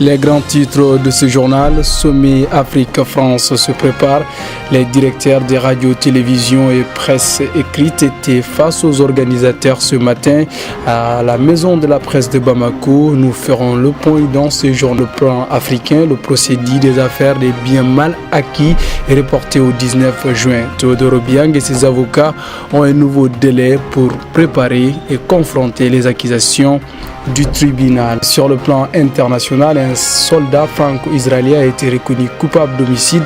Les grands titres de ce journal, Sommet Afrique-France se prépare. Les directeurs des radios, télévisions et presse écrite étaient face aux organisateurs ce matin à la maison de la presse de Bamako. Nous ferons le point dans ce jour le plan africain. Le procédé des affaires des biens mal acquis est reporté au 19 juin. Théodore Obiang et ses avocats ont un nouveau délai pour préparer et confronter les accusations du tribunal. Sur le plan international, un soldat franco-israélien a été reconnu coupable d'homicide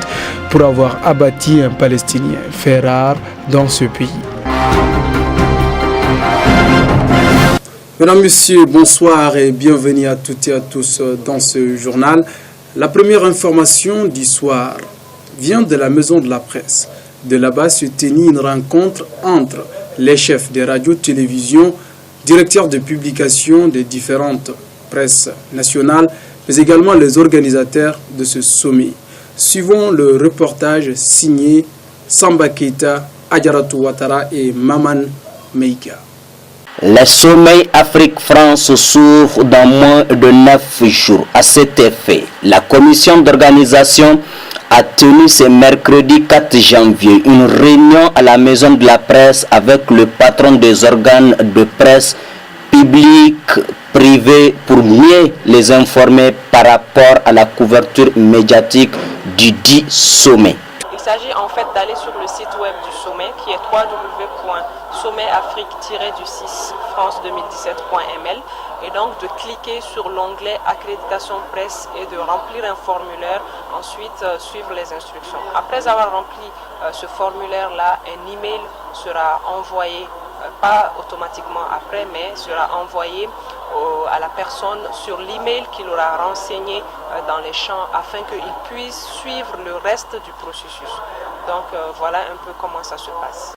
pour avoir abattu un Palestinien, fait rare dans ce pays. Mesdames, Messieurs, bonsoir et bienvenue à toutes et à tous dans ce journal. La première information du soir vient de la maison de la presse. De là-bas se tenait une rencontre entre les chefs des radios-télévisions, directeurs de publication des différentes presses nationales, mais également les organisateurs de ce sommet. Suivons le reportage signé Samba Keita, Adjaratou Ouattara et Maman Meïka. Le sommet Afrique-France s'ouvre dans moins de 9 jours. À cet effet, la commission d'organisation a tenu ce mercredi 4 janvier une réunion à la maison de la presse avec le patron des organes de presse publics, privés, pour mieux les informer par rapport à la couverture médiatique du dit sommet. Il s'agit en fait d'aller sur le site web du sommet qui est www.sommetafrique-du6france2017.ml et donc de cliquer sur l'onglet accréditation presse et de remplir un formulaire, ensuite suivre les instructions. Après avoir rempli ce formulaire-là, un email sera envoyé, pas automatiquement après, mais sera envoyé à la personne sur l'email qu'il aura renseigné dans les champs afin qu'il puisse suivre le reste du processus. Donc voilà un peu comment ça se passe.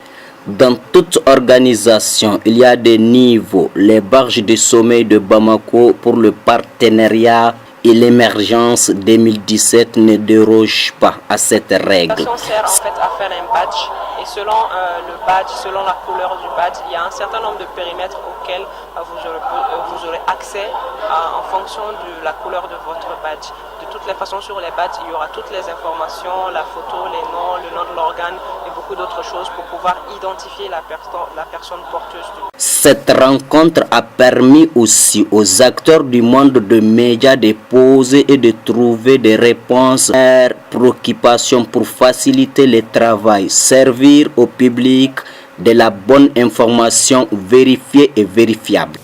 Dans toute organisation, il y a des niveaux. Les barges de sommet de Bamako pour le partenariat et l'émergence 2017 ne dérogent pas à cette règle. Ça sert en fait à faire un badge et selon le badge, selon la couleur du badge, il y a un certain nombre de périmètres auxquels vous aurez accès en fonction de la couleur de votre badge. De toutes les façons, sur les badges, il y aura toutes les informations, la photo, les noms, le nom de l'organe et beaucoup d'autres choses pour pouvoir identifier la personne porteuse du badge. Cette rencontre a permis aussi aux acteurs du monde de médias de poser et de trouver des réponses à leurs préoccupations pour faciliter le travail, servir au public de la bonne information vérifiée et vérifiable.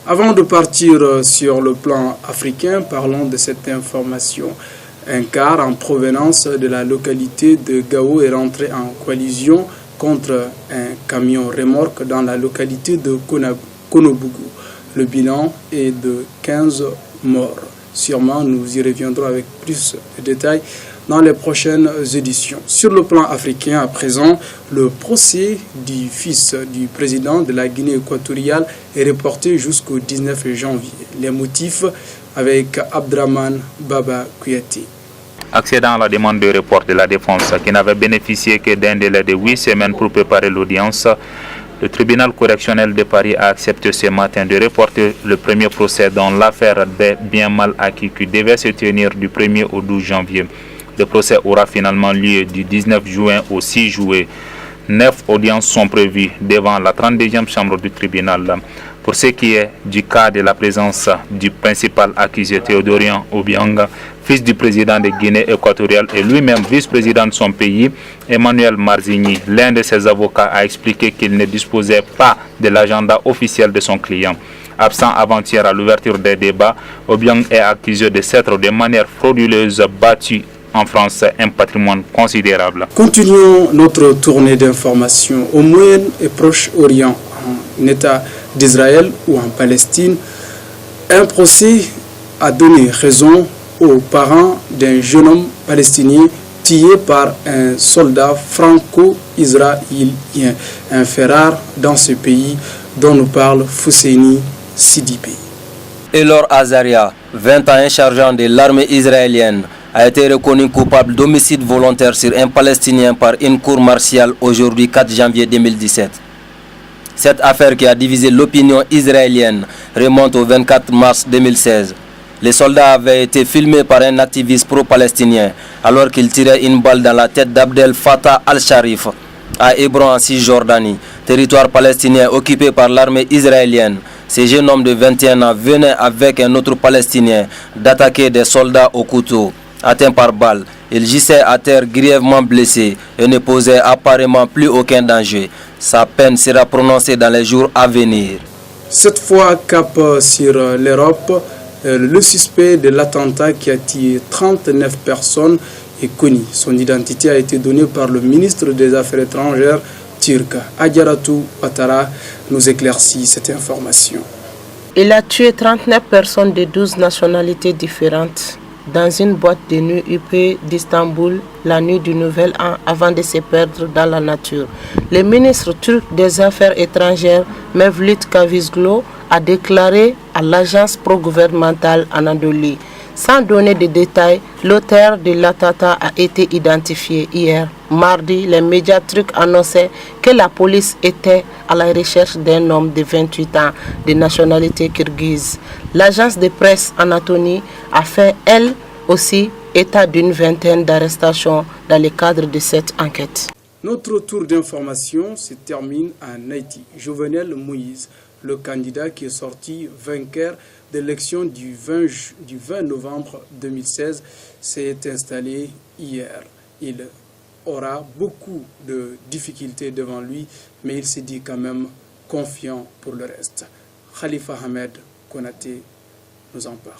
Avant de partir sur le plan africain, parlons de cette information. Un car en provenance de la localité de Gao est rentré en collision contre un camion remorque dans la localité de Konobougou. Le bilan est de 15 morts. Sûrement, nous y reviendrons avec plus de détails dans les prochaines éditions. Sur le plan africain, à présent, le procès du fils du président de la Guinée équatoriale est reporté jusqu'au 19 janvier. Les motifs avec Abdraman Baba Kouyaté. Accédant à la demande de report de la défense qui n'avait bénéficié que d'un délai de 8 semaines pour préparer l'audience, le tribunal correctionnel de Paris a accepté ce matin de reporter le premier procès dans l'affaire des biens mal acquis qui devait se tenir du 1er au 12 janvier. Le procès aura finalement lieu du 19 juin au 6 juillet. 9 audiences sont prévues devant la 32e chambre du tribunal. Pour ce qui est du cas de la présence du principal accusé Théodore Obiang, fils du président de Guinée équatoriale et lui-même vice-président de son pays, Emmanuel Marzini, l'un de ses avocats, a expliqué qu'il ne disposait pas de l'agenda officiel de son client. Absent avant-hier à l'ouverture des débats, Obiang est accusé de s'être de manière frauduleuse battu en France un patrimoine considérable. Continuons notre tournée d'information au Moyen et Proche-Orient, en État d'Israël ou en Palestine. Un procès a donné raison aux parents d'un jeune homme palestinien tué par un soldat franco-israélien, un fait rare dans ce pays dont nous parle Fousseini Sidibé. Elor Azaria, 21 sergent de l'armée israélienne, a été reconnu coupable d'homicide volontaire sur un Palestinien par une cour martiale aujourd'hui 4 janvier 2017. Cette affaire qui a divisé l'opinion israélienne remonte au 24 mars 2016. Les soldats avaient été filmés par un activiste pro-palestinien alors qu'il tirait une balle dans la tête d'Abdel Fattah al-Sharif à Hébron en Cisjordanie, territoire palestinien occupé par l'armée israélienne. Ce jeune homme de 21 ans venait avec un autre Palestinien d'attaquer des soldats au couteau. Atteint par balle, il gisait à terre grièvement blessé et ne posait apparemment plus aucun danger. Sa peine sera prononcée dans les jours à venir. Cette fois, cap sur l'Europe, le suspect de l'attentat qui a tué 39 personnes est connu. Son identité a été donnée par le ministre des Affaires étrangères turc. Adjaratou Ouattara nous éclaircit cette information. Il a tué 39 personnes de 12 nationalités différentes dans une boîte de nuit huppée d'Istanbul la nuit du Nouvel An avant de se perdre dans la nature. Le ministre turc des Affaires étrangères, Mevlut Cavusoglu, a déclaré à l'agence pro-gouvernementale Anadolu. Sans donner de détails, l'auteur de l'attentat a été identifié hier. Mardi, les médias turcs annonçaient que la police était à la recherche d'un homme de 28 ans de nationalité kirghize. L'agence de presse Anatolie a fait, elle aussi, état d'une vingtaine d'arrestations dans le cadre de cette enquête. Notre tour d'information se termine en Haïti. Jovenel Moïse, le candidat qui est sorti vainqueur de l'élection du 20 novembre 2016, s'est installé hier. Il aura beaucoup de difficultés devant lui, mais il s'est dit quand même confiant pour le reste. Khalifa Ahmed Konaté nous en parle.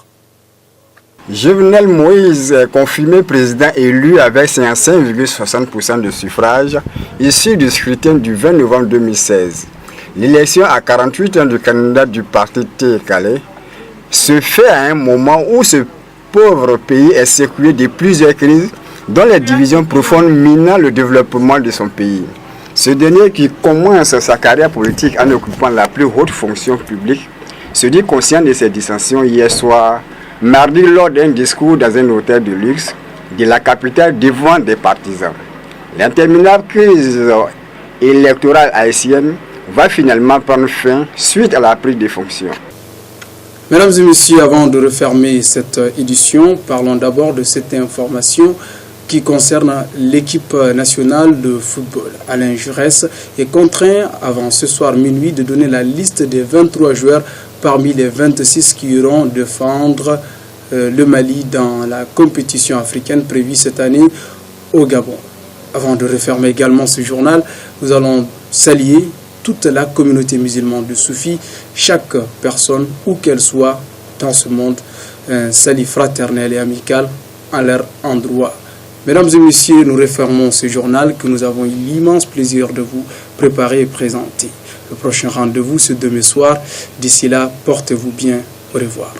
Jovenel Moïse est confirmé président élu avec 55,60% de suffrages issus du scrutin du 20 novembre 2016. L'élection à 48 ans du candidat du parti Tékalé se fait à un moment où ce pauvre pays est secoué de plusieurs crises dont les divisions profondes minent le développement de son pays. Ce dernier, qui commence sa carrière politique en occupant la plus haute fonction publique, se dit conscient de ses dissensions hier soir, mardi, lors d'un discours dans un hôtel de luxe de la capitale devant des partisans. L'interminable crise électorale haïtienne va finalement prendre fin suite à la prise de fonction. Mesdames et messieurs, avant de refermer cette édition, parlons d'abord de cette information qui concerne l'équipe nationale de football. Alain Jurès est contraint, avant ce soir minuit, de donner la liste des 23 joueurs parmi les 26 qui iront défendre le Mali dans la compétition africaine prévue cette année au Gabon. Avant de refermer également ce journal, nous allons saluer toute la communauté musulmane de Soufi, chaque personne, où qu'elle soit dans ce monde, un salut fraternel et amical en leur endroit. Mesdames et messieurs, nous refermons ce journal que nous avons eu l'immense plaisir de vous préparer et présenter. Le prochain rendez-vous, c'est demain soir. D'ici là, portez-vous bien. Au revoir.